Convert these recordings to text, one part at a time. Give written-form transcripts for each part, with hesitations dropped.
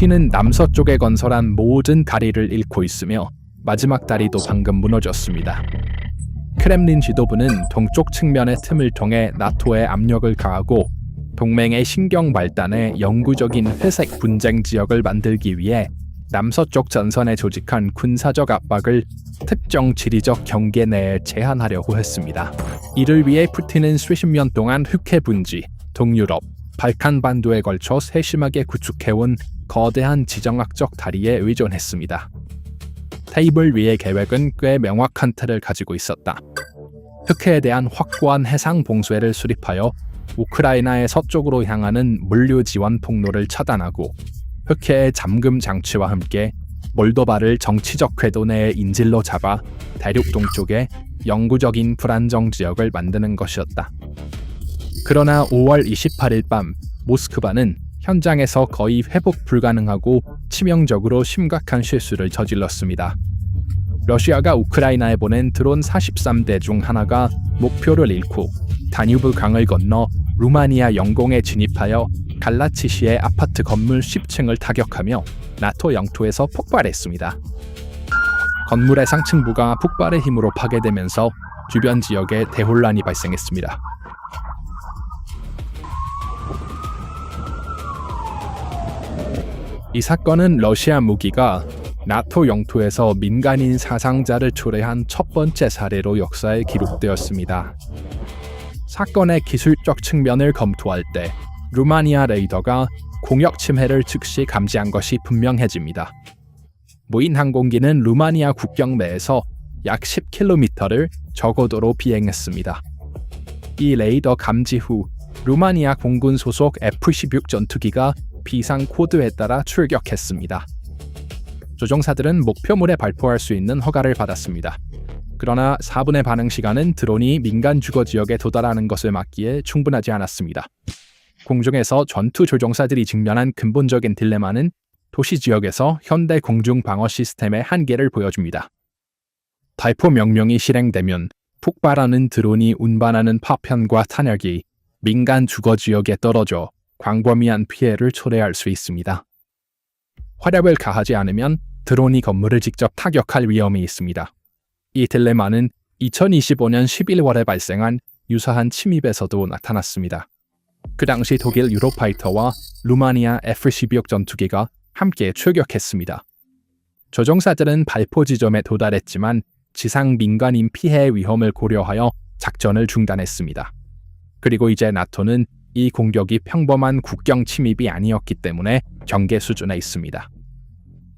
푸틴은 남서쪽에 건설한 모든 다리를 잃고 있으며 마지막 다리도 방금 무너졌습니다. 크렘린 지도부는 동쪽 측면의 틈을 통해 나토에 압력을 가하고 동맹의 신경 발단에 영구적인 회색 분쟁 지역을 만들기 위해 남서쪽 전선에 조직한 군사적 압박을 특정 지리적 경계 내에 제한하려고 했습니다. 이를 위해 푸틴은 수십 년 동안 흑해 분지, 동유럽, 발칸 반도에 걸쳐 세심하게 구축해온 거대한 지정학적 다리에 의존했습니다. 테이블 위의 계획은 꽤 명확한 틀을 가지고 있었다. 흑해에 대한 확고한 해상 봉쇄를 수립하여 우크라이나의 서쪽으로 향하는 물류 지원 통로를 차단하고 흑해의 잠금 장치와 함께 몰도바를 정치적 궤도 내의 인질로 잡아 대륙 동쪽에 영구적인 불안정 지역을 만드는 것이었다. 그러나 5월 28일 밤 모스크바는 현장에서 거의 회복 불가능하고 치명적으로 심각한 실수를 저질렀습니다. 러시아가 우크라이나에 보낸 드론 43대 중 하나가 목표를 잃고 다뉴브 강을 건너 루마니아 영공에 진입하여 갈라치시의 아파트 건물 10층을 타격하며 나토 영토에서 폭발했습니다. 건물의 상층부가 폭발의 힘으로 파괴되면서 주변 지역에 대혼란이 발생했습니다. 이 사건은 러시아 무기가 나토 영토에서 민간인 사상자를 초래한 첫 번째 사례로 역사에 기록되었습니다. 사건의 기술적 측면을 검토할 때 루마니아 레이더가 공역 침해를 즉시 감지한 것이 분명해집니다. 무인 항공기는 루마니아 국경 내에서 약 10km를 저고도로 비행했습니다. 이 레이더 감지 후 루마니아 공군 소속 F-16 전투기가 비상 코드에 따라 출격했습니다. 조종사들은 목표물에 발포할 수 있는 허가를 받았습니다. 그러나 4분의 반응 시간은 드론이 민간 주거 지역에 도달하는 것을 막기에 충분하지 않았습니다. 공중에서 전투 조종사들이 직면한 근본적인 딜레마는 도시 지역에서 현대 공중 방어 시스템의 한계를 보여줍니다. 발포 명령이 실행되면 폭발하는 드론이 운반하는 파편과 탄약이 민간 주거 지역에 떨어져 광범위한 피해를 초래할 수 있습니다. 화력을 가하지 않으면 드론이 건물을 직접 타격할 위험이 있습니다. 이 딜레마는 2025년 11월에 발생한 유사한 침입에서도 나타났습니다. 그 당시 독일 유로파이터와 루마니아 F-16 전투기가 함께 출격했습니다. 조종사들은 발포 지점에 도달했지만 지상 민간인 피해의 위험을 고려하여 작전을 중단했습니다. 그리고 이제 나토는 이 공격이 평범한 국경 침입이 아니었기 때문에 경계 수준에 있습니다.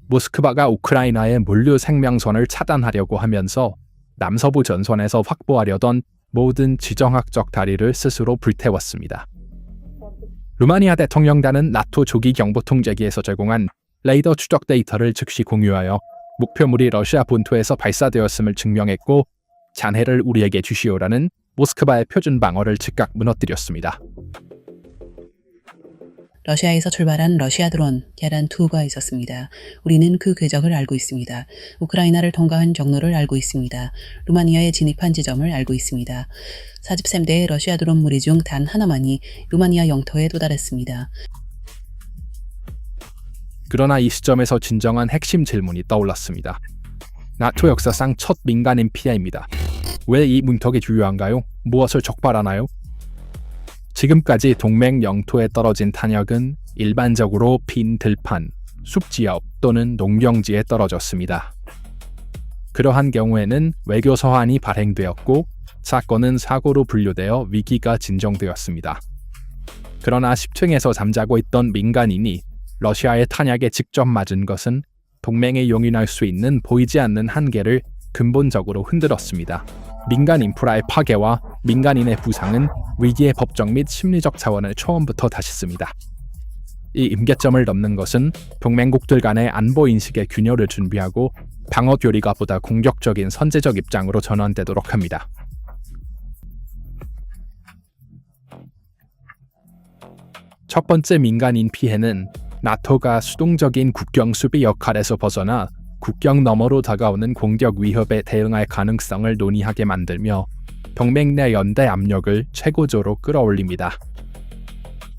모스크바가 우크라이나의 물류 생명선을 차단하려고 하면서 남서부 전선에서 확보하려던 모든 지정학적 다리를 스스로 불태웠습니다. 루마니아 대통령단은 나토 조기 경보 통제기에서 제공한 레이더 추적 데이터를 즉시 공유하여 목표물이 러시아 본토에서 발사되었음을 증명했고 잔해를 우리에게 주시오라는 모스크바의 표준 방어를 즉각 무너뜨렸습니다. 러시아에서 출발한 러시아 드론 계란2가 있었습니다. 우리는 그 궤적을 알고 있습니다. 우크라이나를 통과한 경로를 알고 있습니다. 루마니아에 진입한 지점을 알고 있습니다. 43대의 러시아 드론 무리 중 단 하나만이 루마니아 영토에 도달했습니다. 그러나 이 시점에서 진정한 핵심 질문이 떠올랐습니다. 나토 역사상 첫 민간인 피해입니다. 왜 이 문턱이 중요한가요? 무엇을 적발하나요? 지금까지 동맹 영토에 떨어진 탄약은 일반적으로 빈 들판, 숲지역 또는 농경지에 떨어졌습니다. 그러한 경우에는 외교 서한이 발행되었고 사건은 사고로 분류되어 위기가 진정되었습니다. 그러나 10층에서 잠자고 있던 민간인이 러시아의 탄약에 직접 맞은 것은 동맹에 용인할 수 있는 보이지 않는 한계를 근본적으로 흔들었습니다. 민간 인프라의 파괴와 민간인의 부상은 위기의 법적 및 심리적 차원을 처음부터 다셨습니다. 이 임계점을 넘는 것은 동맹국들 간의 안보 인식의 균열을 준비하고 방어 교리가 보다 공격적인 선제적 입장으로 전환되도록 합니다. 첫 번째 민간인 피해는 나토가 수동적인 국경 수비 역할에서 벗어나 국경 너머로 다가오는 공격 위협에 대응할 가능성을 논의하게 만들며 동맹 내 연대 압력을 최고조로 끌어올립니다.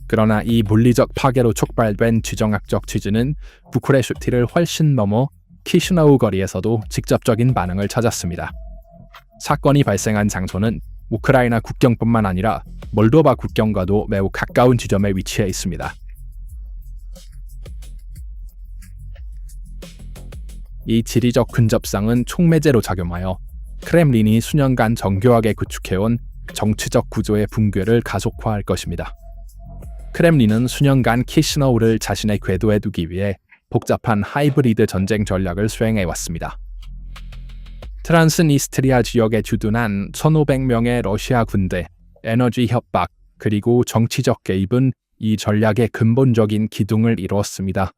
그러나 이 물리적 파괴로 촉발된 지정학적 취지는 부쿠레슈티를 훨씬 넘어 키시나우 거리에서도 직접적인 반응을 찾았습니다. 사건이 발생한 장소는 우크라이나 국경뿐만 아니라 몰도바 국경과도 매우 가까운 지점에 위치해 있습니다. 이 지리적 근접성은 촉매제로 작용하여 크렘린이 수년간 정교하게 구축해온 정치적 구조의 붕괴를 가속화할 것입니다. 크렘린은 수년간 키시나우를 자신의 궤도에 두기 위해 복잡한 하이브리드 전쟁 전략을 수행해왔습니다. 트란스니스트리아 지역에 주둔한 1,500명의 러시아 군대, 에너지 협박, 그리고 정치적 개입은 이 전략의 근본적인 기둥을 이루었습니다.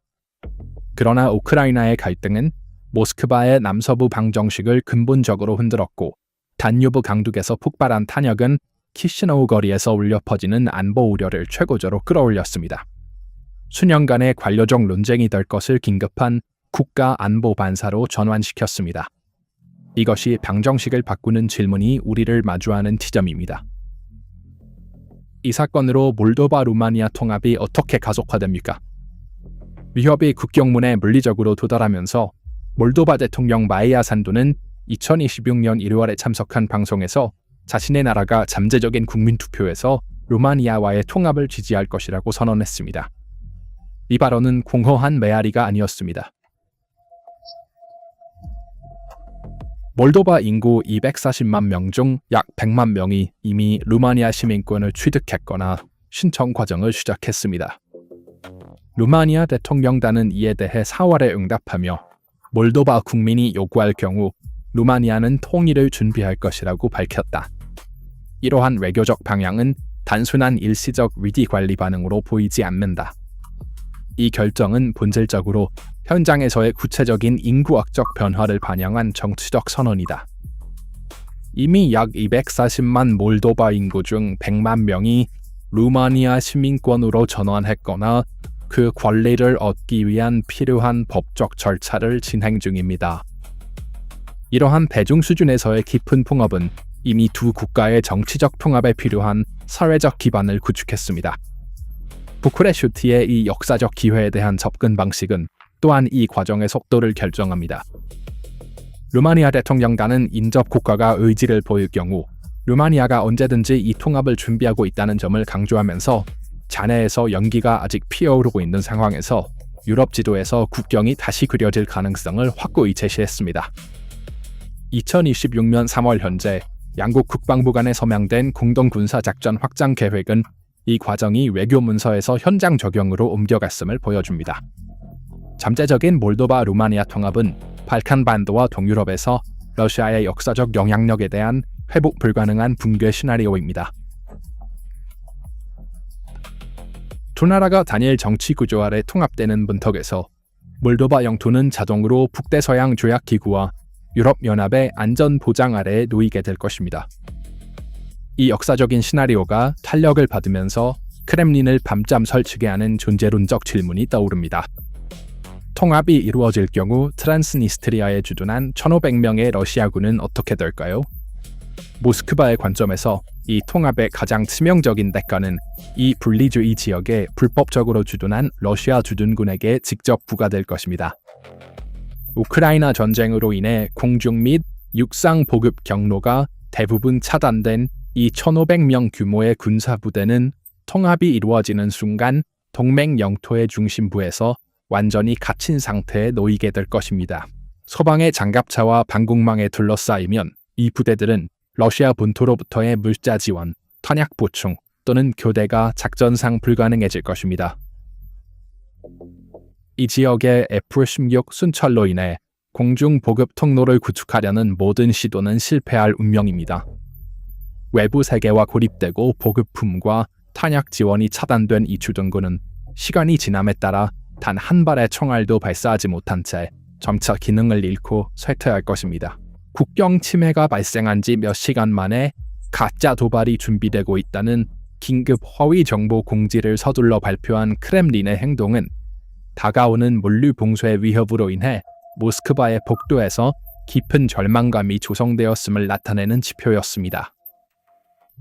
그러나 우크라이나의 갈등은 모스크바의 남서부 방정식을 근본적으로 흔들었고 다뉴브 강둑에서 폭발한 탄약은 키시나우 거리에서 울려 퍼지는 안보 우려를 최고조로 끌어올렸습니다. 수년간의 관료적 논쟁이 될 것을 긴급한 국가 안보 반사로 전환시켰습니다. 이것이 방정식을 바꾸는 질문이 우리를 마주하는 지점입니다. 이 사건으로 몰도바 루마니아 통합이 어떻게 가속화됩니까? 위협이 국경문에 물리적으로 도달하면서 몰도바 대통령 마이야 산두는 2026년 1월에 참석한 방송에서 자신의 나라가 잠재적인 국민투표에서 루마니아와의 통합을 지지할 것이라고 선언했습니다. 이 발언은 공허한 메아리가 아니었습니다. 몰도바 인구 240만 명 중 약 100만 명이 이미 루마니아 시민권을 취득했거나 신청 과정을 시작했습니다. 루마니아 대통령단은 이에 대해 4월에 응답하며 몰도바 국민이 요구할 경우 루마니아는 통일을 준비할 것이라고 밝혔다. 이러한 외교적 방향은 단순한 일시적 위기 관리 반응으로 보이지 않는다. 이 결정은 본질적으로 현장에서의 구체적인 인구학적 변화를 반영한 정치적 선언이다. 이미 약 240만 몰도바 인구 중 100만 명이 루마니아 시민권으로 전환했거나 그 권리를 얻기 위한 필요한 법적 절차를 진행 중입니다. 이러한 대중 수준에서의 깊은 통합은 이미 두 국가의 정치적 통합에 필요한 사회적 기반을 구축했습니다. 부쿠레슈티의 이 역사적 기회에 대한 접근 방식은 또한 이 과정의 속도를 결정합니다. 루마니아 대통령단은 인접 국가가 의지를 보일 경우 루마니아가 언제든지 이 통합을 준비하고 있다는 점을 강조하면서 잔해에서 연기가 아직 피어오르고 있는 상황에서 유럽 지도에서 국경이 다시 그려질 가능성을 확고히 제시했습니다. 2026년 3월 현재 양국 국방부 간에 서명된 공동 군사작전 확장 계획은 이 과정이 외교 문서에서 현장 적용으로 옮겨갔음을 보여줍니다. 잠재적인 몰도바 루마니아 통합은 발칸 반도와 동유럽에서 러시아의 역사적 영향력에 대한 회복 불가능한 붕괴 시나리오입니다. 두 나라가 단일 정치 구조 아래 통합되는 문턱에서 몰도바 영토는 자동으로 북대서양 조약기구와 유럽연합의 안전 보장 아래에 놓이게 될 것입니다. 이 역사적인 시나리오가 탄력을 받으면서 크렘린을 밤잠 설치게 하는 존재론적 질문이 떠오릅니다. 통합이 이루어질 경우 트란스니스트리아에 주둔한 1,500명의 러시아군은 어떻게 될까요? 모스크바의 관점에서 이 통합의 가장 치명적인 대가는 이 분리주의 지역에 불법적으로 주둔한 러시아 주둔군에게 직접 부과될 것입니다. 우크라이나 전쟁으로 인해 공중 및 육상 보급 경로가 대부분 차단된 이 1,500명 규모의 군사부대는 통합이 이루어지는 순간 동맹 영토의 중심부에서 완전히 갇힌 상태에 놓이게 될 것입니다. 서방의 장갑차와 방공망에 둘러싸이면 이 부대들은 러시아 본토로부터의 물자 지원, 탄약 보충 또는 교대가 작전상 불가능해질 것입니다. 이 지역의 F-16 순찰로 인해 공중 보급 통로를 구축하려는 모든 시도는 실패할 운명입니다. 외부 세계와 고립되고 보급품과 탄약 지원이 차단된 이 주둔군은 시간이 지남에 따라 단 한 발의 총알도 발사하지 못한 채 점차 기능을 잃고 쇠퇴할 것입니다. 국경 침해가 발생한 지 몇 시간 만에 가짜 도발이 준비되고 있다는 긴급 허위 정보 공지를 서둘러 발표한 크렘린의 행동은 다가오는 물류 봉쇄의 위협으로 인해 모스크바의 복도에서 깊은 절망감이 조성되었음을 나타내는 지표였습니다.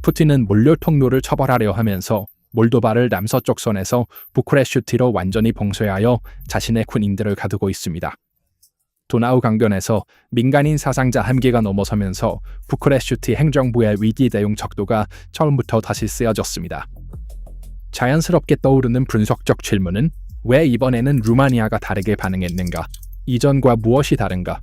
푸틴은 물류 통로를 처벌하려 하면서 몰도바를 남서쪽 선에서 부쿠레슈티로 완전히 봉쇄하여 자신의 군인들을 가두고 있습니다. 도나우 강변에서 민간인 사상자 한계가 넘어서면서 부쿠레슈티 행정부의 위기 대응 척도가 처음부터 다시 쓰여졌습니다. 자연스럽게 떠오르는 분석적 질문은 왜 이번에는 루마니아가 다르게 반응했는가? 이전과 무엇이 다른가?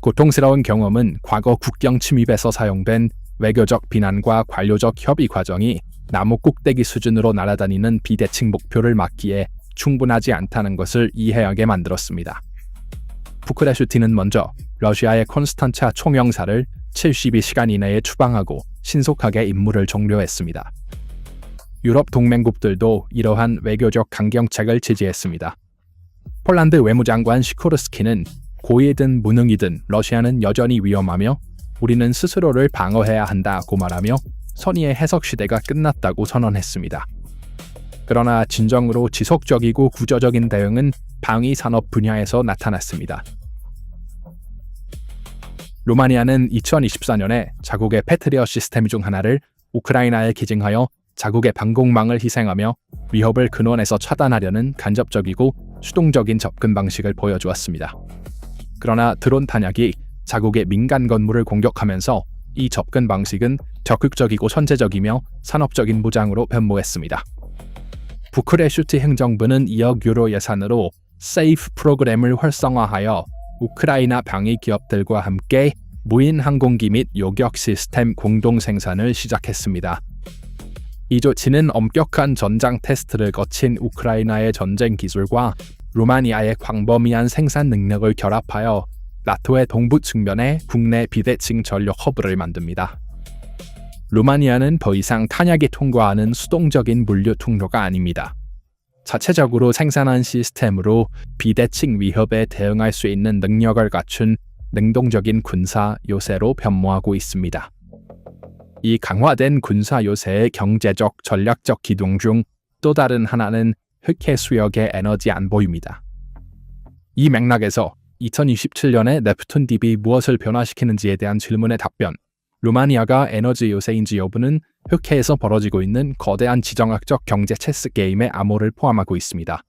고통스러운 경험은 과거 국경 침입에서 사용된 외교적 비난과 관료적 협의 과정이 나무 꼭대기 수준으로 날아다니는 비대칭 목표를 막기에 충분하지 않다는 것을 이해하게 만들었습니다. 부쿠레슈티는 먼저 러시아의 콘스탄차 총영사를 72시간 이내에 추방하고 신속하게 임무를 종료했습니다. 유럽 동맹국들도 이러한 외교적 강경책을 지지했습니다. 폴란드 외무장관 시코르스키는 고이든 무능이든 러시아는 여전히 위험하며 우리는 스스로를 방어해야 한다고 말하며 선의의 해석 시대가 끝났다고 선언했습니다. 그러나 진정으로 지속적이고 구조적인 대응은 방위 산업 분야에서 나타났습니다. 루마니아는 2024년에 자국의 패트리엇 시스템 중 하나를 우크라이나에 기증하여 자국의 방공망을 희생하며 위협을 근원에서 차단하려는 간접적이고 수동적인 접근 방식을 보여주었습니다. 그러나 드론 탄약이 자국의 민간 건물을 공격하면서 이 접근 방식은 적극적이고 선제적이며 산업적인 무장으로 변모했습니다. 부쿠레슈티 행정부는 2억 유로 예산으로 세이프 프로그램을 활성화하여 우크라이나 방위 기업들과 함께 무인 항공기 및 요격 시스템 공동 생산을 시작했습니다. 이 조치는 엄격한 전장 테스트를 거친 우크라이나의 전쟁 기술과 루마니아의 광범위한 생산 능력을 결합하여 나토의 동부 측면에 국내 비대칭 전력 허브를 만듭니다. 루마니아는 더 이상 탄약이 통과하는 수동적인 물류 통로가 아닙니다. 자체적으로 생산한 시스템으로 비대칭 위협에 대응할 수 있는 능력을 갖춘 능동적인 군사 요새로 변모하고 있습니다. 이 강화된 군사 요새의 경제적, 전략적 기동 중 또 다른 하나는 흑해 수역의 에너지 안보입니다. 이 맥락에서 2027년에 네프툰 딥이 무엇을 변화시키는지에 대한 질문의 답변, 루마니아가 에너지 요새인지 여부는 흑해에서 벌어지고 있는 거대한 지정학적 경제 체스 게임의 암호를 포함하고 있습니다.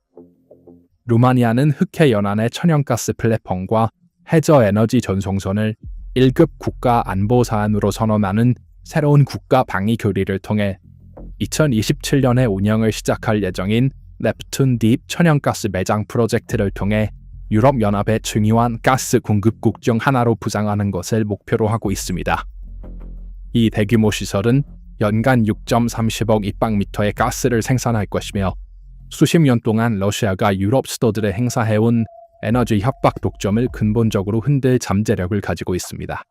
루마니아는 흑해 연안의 천연가스 플랫폼과 해저 에너지 전송선을 1급 국가 안보 사안으로 선언하는 새로운 국가 방위 교리를 통해 2027년에 운영을 시작할 예정인 네프툰 딥 천연가스 매장 프로젝트를 통해 유럽연합의 중요한 가스 공급국 중 하나로 부상하는 것을 목표로 하고 있습니다. 이 대규모 시설은 연간 6.30억 입방미터의 가스를 생산할 것이며 수십 년 동안 러시아가 유럽 수도들에 행사해온 에너지 협박 독점을 근본적으로 흔들 잠재력을 가지고 있습니다.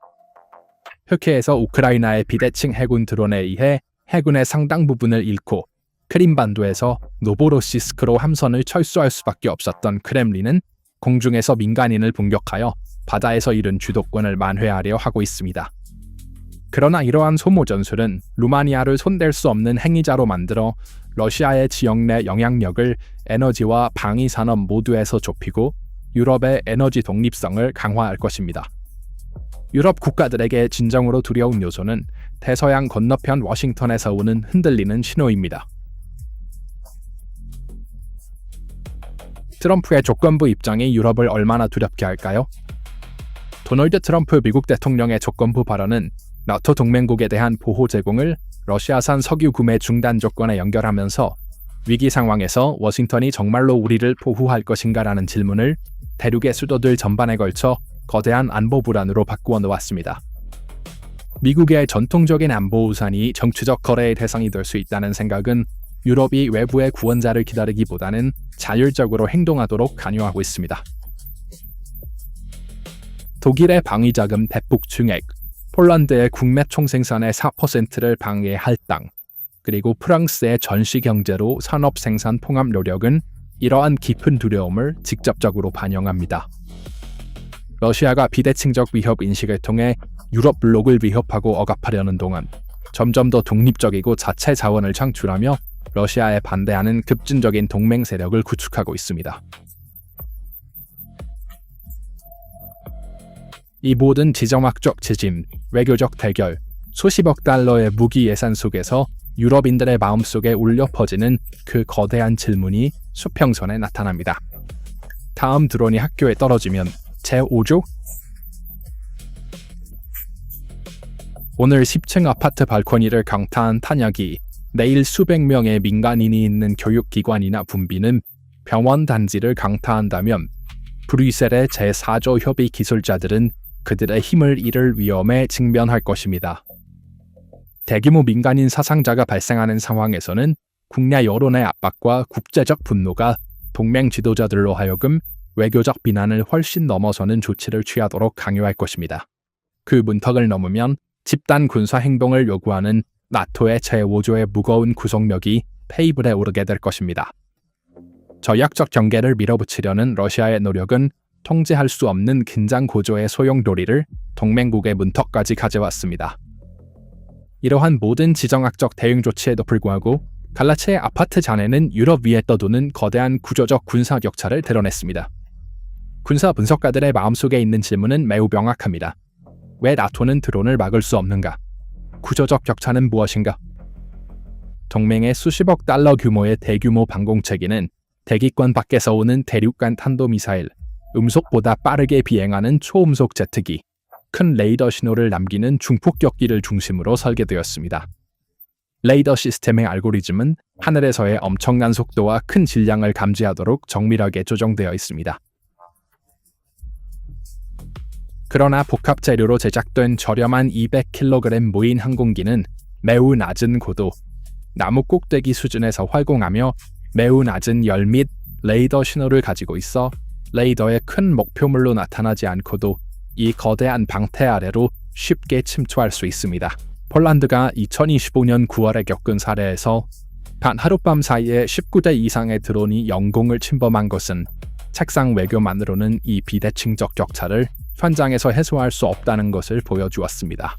흑해에서 우크라이나의 비대칭 해군 드론에 의해 해군의 상당 부분을 잃고 크림반도에서 노보로시스크로 함선을 철수할 수밖에 없었던 크렘린은 공중에서 민간인을 공격하여 바다에서 잃은 주도권을 만회하려 하고 있습니다. 그러나 이러한 소모 전술은 루마니아를 손댈 수 없는 행위자로 만들어 러시아의 지역 내 영향력을 에너지와 방위 산업 모두에서 좁히고 유럽의 에너지 독립성을 강화할 것입니다. 유럽 국가들에게 진정으로 두려운 요소는 대서양 건너편 워싱턴에서 오는 흔들리는 신호입니다. 트럼프의 조건부 입장이 유럽을 얼마나 두렵게 할까요? 도널드 트럼프 미국 대통령의 조건부 발언은 나토 동맹국에 대한 보호 제공을 러시아산 석유 구매 중단 조건에 연결하면서 위기 상황에서 워싱턴이 정말로 우리를 보호할 것인가라는 질문을 대륙의 수도들 전반에 걸쳐 거대한 안보 불안으로 바꾸어 놓았습니다. 미국의 전통적인 안보 우산이 정치적 거래의 대상이 될 수 있다는 생각은 유럽이 외부의 구원자를 기다리기보다는 자율적으로 행동하도록 강요하고 있습니다. 독일의 방위자금 대폭 증액, 폴란드의 국내 총생산의 4%를 방해해 할당, 그리고 프랑스의 전시 경제로 산업 생산 통합 노력은 이러한 깊은 두려움을 직접적으로 반영합니다. 러시아가 비대칭적 위협 인식을 통해 유럽 블록을 위협하고 억압하려는 동안 점점 더 독립적이고 자체 자원을 창출하며 러시아에 반대하는 급진적인 동맹 세력을 구축하고 있습니다. 이 모든 지정학적 지짐, 외교적 대결, 수십억 달러의 무기 예산 속에서 유럽인들의 마음속에 울려 퍼지는 그 거대한 질문이 수평선에 나타납니다. 다음 드론이 학교에 떨어지면 제5조? 오늘 10층 아파트 발코니를 강타한 탄약이 내일 수백 명의 민간인이 있는 교육기관이나 분비는 병원 단지를 강타한다면 브뤼셀의 제4조 협의 기술자들은 그들의 힘을 잃을 위험에 직면할 것입니다. 대규모 민간인 사상자가 발생하는 상황에서는 국내 여론의 압박과 국제적 분노가 동맹 지도자들로 하여금 외교적 비난을 훨씬 넘어서는 조치를 취하도록 강요할 것입니다. 그 문턱을 넘으면 집단 군사 행동을 요구하는 나토의 제5조의 무거운 구속력이 페이블에 오르게 될 것입니다. 전략적 경계를 밀어붙이려는 러시아의 노력은 통제할 수 없는 긴장 고조의 소용돌이를 동맹국의 문턱까지 가져왔습니다. 이러한 모든 지정학적 대응 조치에도 불구하고 갈라치의 아파트 잔해는 유럽 위에 떠도는 거대한 구조적 군사 격차를 드러냈습니다. 군사 분석가들의 마음속에 있는 질문은 매우 명확합니다. 왜 나토는 드론을 막을 수 없는가? 구조적 격차는 무엇인가? 동맹의 수십억 달러 규모의 대규모 방공체계는 대기권 밖에서 오는 대륙간 탄도미사일, 음속보다 빠르게 비행하는 초음속 제트기, 큰 레이더 신호를 남기는 중폭격기를 중심으로 설계되었습니다. 레이더 시스템의 알고리즘은 하늘에서의 엄청난 속도와 큰 질량을 감지하도록 정밀하게 조정되어 있습니다. 그러나 복합 재료로 제작된 저렴한 200kg 무인 항공기는 매우 낮은 고도, 나무 꼭대기 수준에서 활공하며 매우 낮은 열 및 레이더 신호를 가지고 있어 레이더의 큰 목표물로 나타나지 않고도 이 거대한 방태 아래로 쉽게 침투할 수 있습니다. 폴란드가 2025년 9월에 겪은 사례에서 단 하룻밤 사이에 19대 이상의 드론이 영공을 침범한 것은 책상 외교만으로는 이 비대칭적 격차를 현장에서 해소할 수 없다는 것을 보여주었습니다.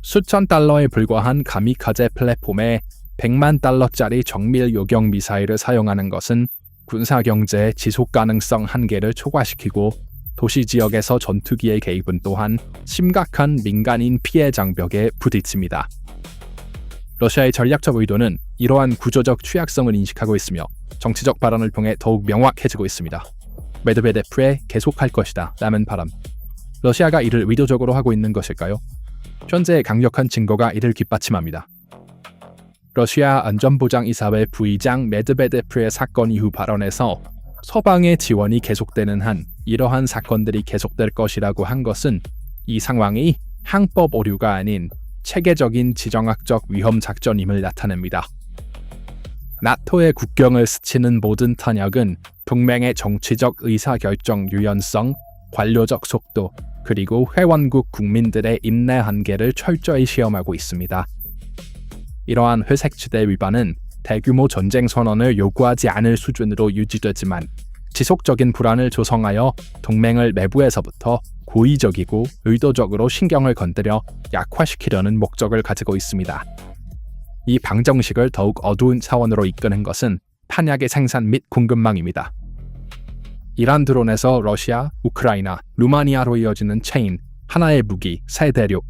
수천 달러에 불과한 가미카제 플랫폼에 100만 달러짜리 정밀 요격 미사일을 사용하는 것은 군사경제의 지속 가능성 한계를 초과시키고 도시 지역에서 전투기의 개입은 또한 심각한 민간인 피해 장벽에 부딪힙니다. 러시아의 전략적 의도는 이러한 구조적 취약성을 인식하고 있으며 정치적 발언을 통해 더욱 명확해지고 있습니다. 메드베데프에 계속할 것이다 라는 바람. 러시아가 이를 의도적으로 하고 있는 것일까요? 현재의 강력한 증거가 이를 뒷받침합니다. 러시아 안전보장이사회 부의장 메드베데프의 사건 이후 발언에서 서방의 지원이 계속되는 한 이러한 사건들이 계속될 것이라고 한 것은 이 상황이 항법 오류가 아닌 체계적인 지정학적 위험 작전임을 나타냅니다. 나토의 국경을 스치는 모든 탄약은 동맹의 정치적 의사결정 유연성, 관료적 속도, 그리고 회원국 국민들의 인내 한계를 철저히 시험하고 있습니다. 이러한 회색지대 위반은 대규모 전쟁 선언을 요구하지 않을 수준으로 유지되지만 지속적인 불안을 조성하여 동맹을 내부에서부터 고의적이고 의도적으로 신경을 건드려 약화시키려는 목적을 가지고 있습니다. 이 방정식을 더욱 어두운 차원으로 이끄는 것은 탄약의 생산 및 공급망입니다. 이란 드론에서 러시아, 우크라이나, 루마니아로 이어지는 체인, 하나의 무기, 세 대륙.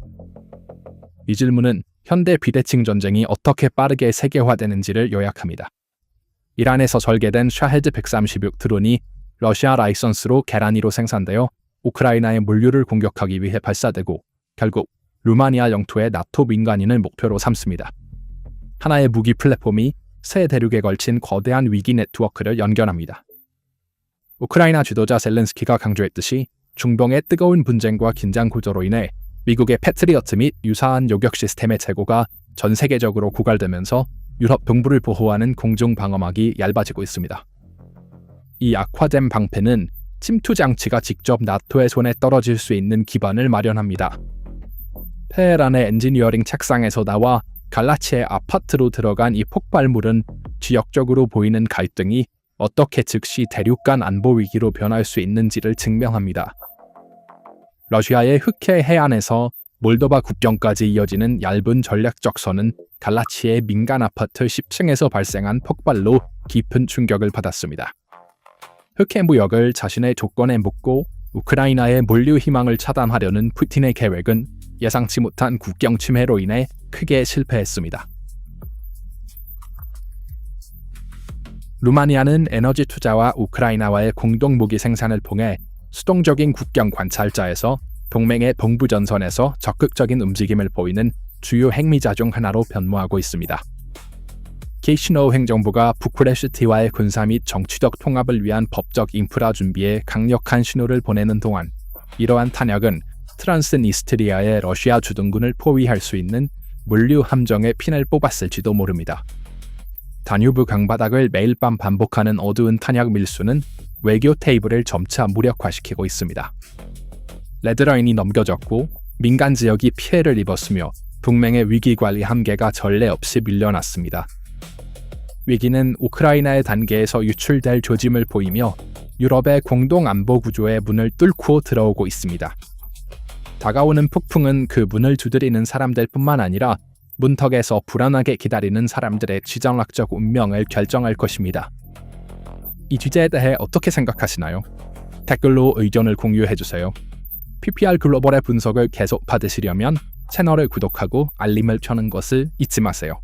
이 질문은 현대 비대칭 전쟁이 어떻게 빠르게 세계화되는지를 요약합니다. 이란에서 설계된 샤헤드 136 드론이 러시아 라이선스로 계란위로 생산되어 우크라이나의 물류를 공격하기 위해 발사되고 결국 루마니아 영토의 나토 민간인을 목표로 삼습니다. 하나의 무기 플랫폼이 세 대륙에 걸친 거대한 위기 네트워크를 연결합니다. 우크라이나 지도자 젤렌스키가 강조했듯이 중동의 뜨거운 분쟁과 긴장 구조로 인해 미국의 패트리어트 및 유사한 요격 시스템의 재고가 전 세계적으로 고갈되면서 유럽 동부를 보호하는 공중 방어막이 얇아지고 있습니다. 이 악화된 방패는 침투 장치가 직접 나토의 손에 떨어질 수 있는 기반을 마련합니다. 테헤란의 엔지니어링 책상에서 나와 갈라치의 아파트로 들어간 이 폭발물은 지역적으로 보이는 갈등이 어떻게 즉시 대륙 간 안보 위기로 변할 수 있는지를 증명합니다. 러시아의 흑해 해안에서 몰도바 국경까지 이어지는 얇은 전략적 선은 갈라치의 민간 아파트 10층에서 발생한 폭발로 깊은 충격을 받았습니다. 흑해 무역을 자신의 조건에 묶고 우크라이나의 물류 희망을 차단하려는 푸틴의 계획은 예상치 못한 국경 침해로 인해 크게 실패했습니다. 루마니아는 에너지 투자와 우크라이나와의 공동 무기 생산을 통해 수동적인 국경 관찰자에서 동맹의 동부 전선에서 적극적인 움직임을 보이는 주요 핵미자 중 하나로 변모하고 있습니다. 키시노우 행정부가 부쿠레슈티와의 군사 및 정치적 통합을 위한 법적 인프라 준비에 강력한 신호를 보내는 동안 이러한 탄약은 트란스니스트리아의 러시아 주둔군을 포위할 수 있는 물류 함정에 핀을 뽑았을지도 모릅니다. 다뉴브 강바닥을 매일 밤 반복하는 어두운 탄약 밀수는 외교 테이블을 점차 무력화시키고 있습니다. 레드라인이 넘겨졌고 민간 지역이 피해를 입었으며 동맹의 위기관리 한계가 전례 없이 밀려났습니다. 위기는 우크라이나의 단계에서 유출될 조짐을 보이며 유럽의 공동 안보 구조의 문을 뚫고 들어오고 있습니다. 다가오는 폭풍은 그 문을 두드리는 사람들 뿐만 아니라 문턱에서 불안하게 기다리는 사람들의 지정학적 운명을 결정할 것입니다. 이 주제에 대해 어떻게 생각하시나요? 댓글로 의견을 공유해주세요. PPR 글로벌의 분석을 계속 받으시려면 채널을 구독하고 알림을 켜는 것을 잊지 마세요.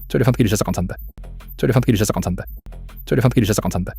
저를 선택해주셔서 감사합니다.